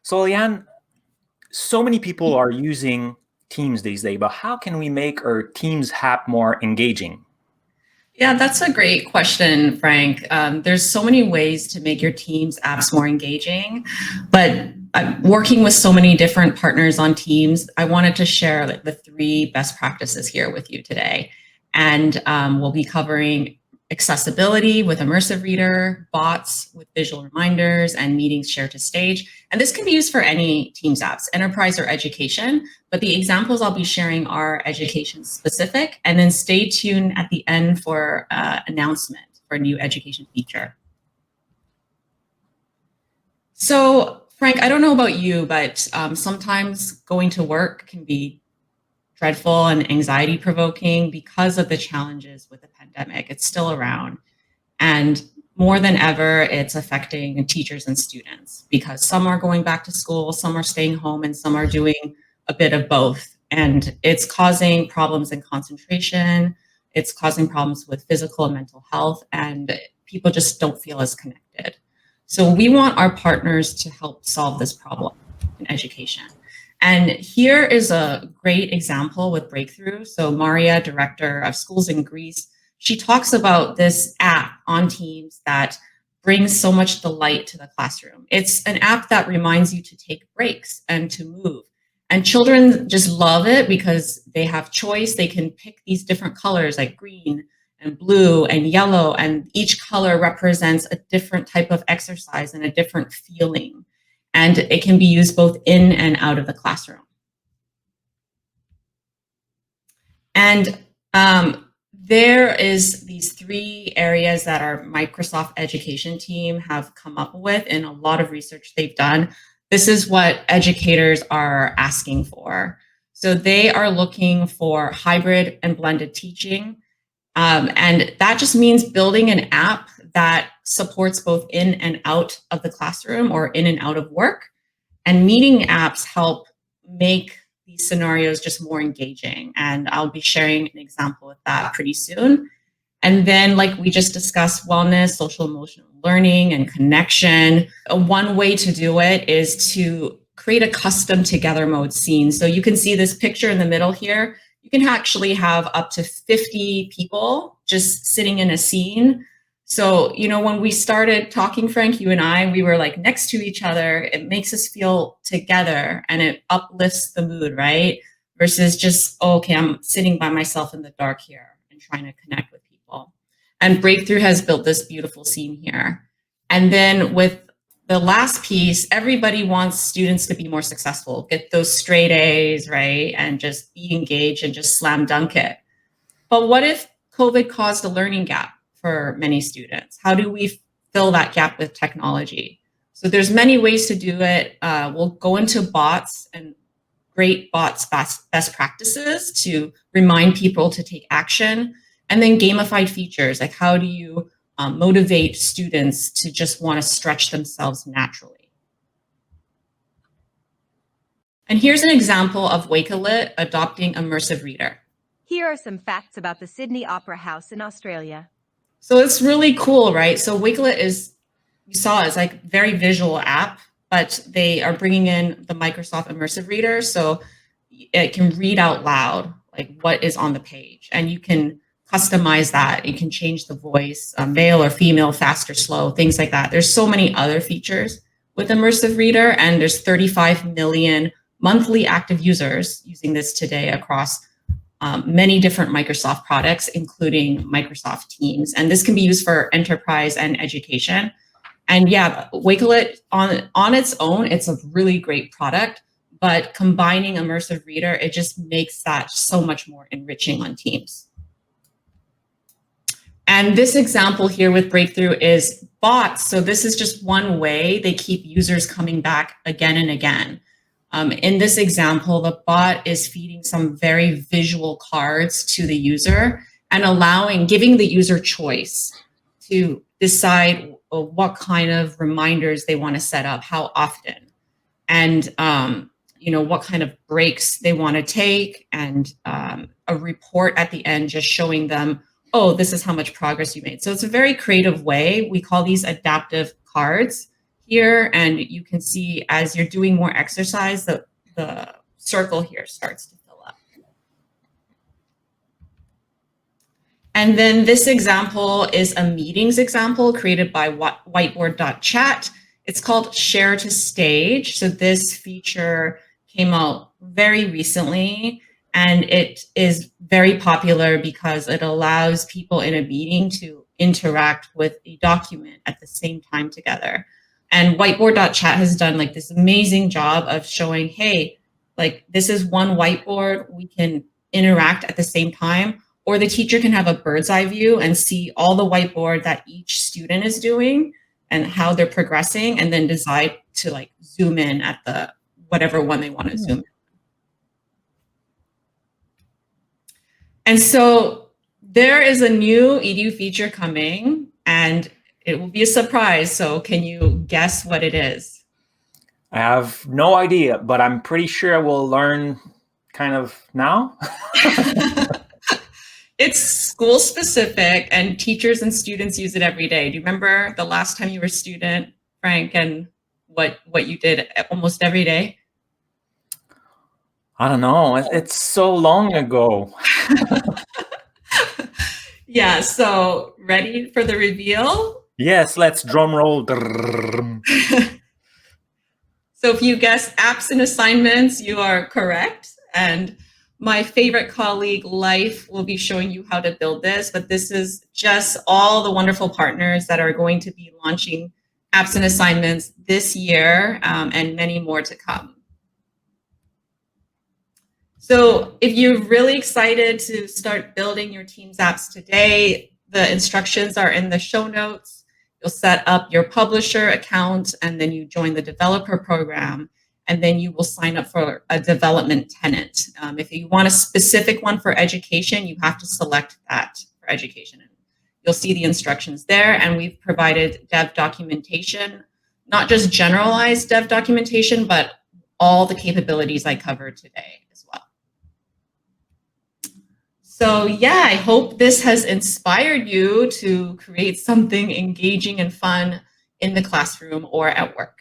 So Leanne, so many people are using Teams these days, but how can we make our Teams app more engaging? Yeah, that's a great question, Frank. There's so many ways to make your Teams apps more engaging, but I'm working with so many different partners on Teams. I wanted to share the three best practices here with you today. And we'll be covering accessibility with Immersive Reader, bots with visual reminders, and meetings shared to stage. And this can be used for any Teams apps, enterprise or education. But the examples I'll be sharing are education specific, and then stay tuned at the end for announcement for a new education feature. So Frank, I don't know about you, but sometimes going to work can be dreadful and anxiety provoking because of the challenges with the pandemic. It's still around. And more than ever, it's affecting teachers and students because some are going back to school, some are staying home, and some are doing a bit of both. And it's causing problems in concentration. It's causing problems with physical and mental health, and people just don't feel as connected. So we want our partners to help solve this problem in education. And here is a great example with Breakthru. So Maria, director of schools in Greece, she talks about this app on Teams that brings so much delight to the classroom. It's an app that reminds you to take breaks and to move. And children just love it because they have choice. They can pick these different colors like green and blue and yellow, and each color represents a different type of exercise and a different feeling. And it can be used both in and out of the classroom. And there is these three areas that our Microsoft education team have come up with in a lot of research they've done. This is what educators are asking for. So they are looking for hybrid and blended teaching. And that just means building an app that supports both in and out of the classroom or in and out of work. And meeting apps help make these scenarios just more engaging. And I'll be sharing an example of that pretty soon. And then, like we just discussed, wellness, social emotional learning, and connection. One way to do it is to create a custom together mode scene. So you can see this picture in the middle here. You can actually have up to 50 people just sitting in a scene. So, you know, when we started talking, Frank, you and I, we were like next to each other. It makes us feel together and it uplifts the mood, right? Versus just, oh, okay, I'm sitting by myself in the dark here and trying to connect with people. And Breakthru has built this beautiful scene here. And then with the last piece, everybody wants students to be more successful, get those straight A's, right? And just be engaged and just slam dunk it. But what if COVID caused a learning gap for many students? How do we fill that gap with technology? So there's many ways to do it. We'll go into bots and great bots best practices to remind people to take action, and then gamified features, like how do you motivate students to just want to stretch themselves naturally. And here's an example of Wakelet adopting Immersive Reader. Here are some facts about the Sydney Opera House in Australia. So it's really cool, right? So Wakelet is, you saw, it's like very visual app, but they are bringing in the Microsoft Immersive Reader, so it can read out loud, like what is on the page, and you can customize that. You can change the voice, male or female, fast or slow, things like that. There's so many other features with Immersive Reader, and there's 35 million monthly active users using this today across many different Microsoft products, including Microsoft Teams. And this can be used for enterprise and education. And yeah, Wakelet on its own, it's a really great product, but combining Immersive Reader, it just makes that so much more enriching on Teams. And this example here with Breakthru is bots. So this is just one way they keep users coming back again and again. In this example, the bot is feeding some very visual cards to the user and giving the user choice to decide what kind of reminders they want to set up, how often, and you know, what kind of breaks they want to take, and a report at the end just showing them, oh, this is how much progress you made. So it's a very creative way. We call these adaptive cards here, and you can see as you're doing more exercise, the circle here starts to fill up. And then this example is a meetings example created by Whiteboard.chat. It's called Share to Stage. So this feature came out very recently, and it is very popular because it allows people in a meeting to interact with a document at the same time together. And Whiteboard.chat has done like this amazing job of showing, hey, like this is one whiteboard, we can interact at the same time, or the teacher can have a bird's eye view and see all the whiteboard that each student is doing and how they're progressing, and then decide to like zoom in at the whatever one they want to zoom in. And so there is a new Edu feature coming, and it will be a surprise. So can you guess what it is? I have no idea, but I'm pretty sure we'll learn kind of now. It's school specific, and teachers and students use it every day. Do you remember the last time you were a student, Frank, and what you did almost every day? I don't know. It's so long ago. Yeah, so ready for the reveal? Yes, let's drum roll. So if you guess apps and assignments, you are correct. And my favorite colleague, Life, will be showing you how to build this, but this is just all the wonderful partners that are going to be launching apps and assignments this year, and many more to come. So if you're really excited to start building your Teams apps today, the instructions are in the show notes. You'll set up your publisher account, and then you join the developer program, and then you will sign up for a development tenant. If you want a specific one for education, you have to select that for education. You'll see the instructions there, and we've provided dev documentation, not just generalized dev documentation, but all the capabilities I covered today as well. So yeah, I hope this has inspired you to create something engaging and fun in the classroom or at work.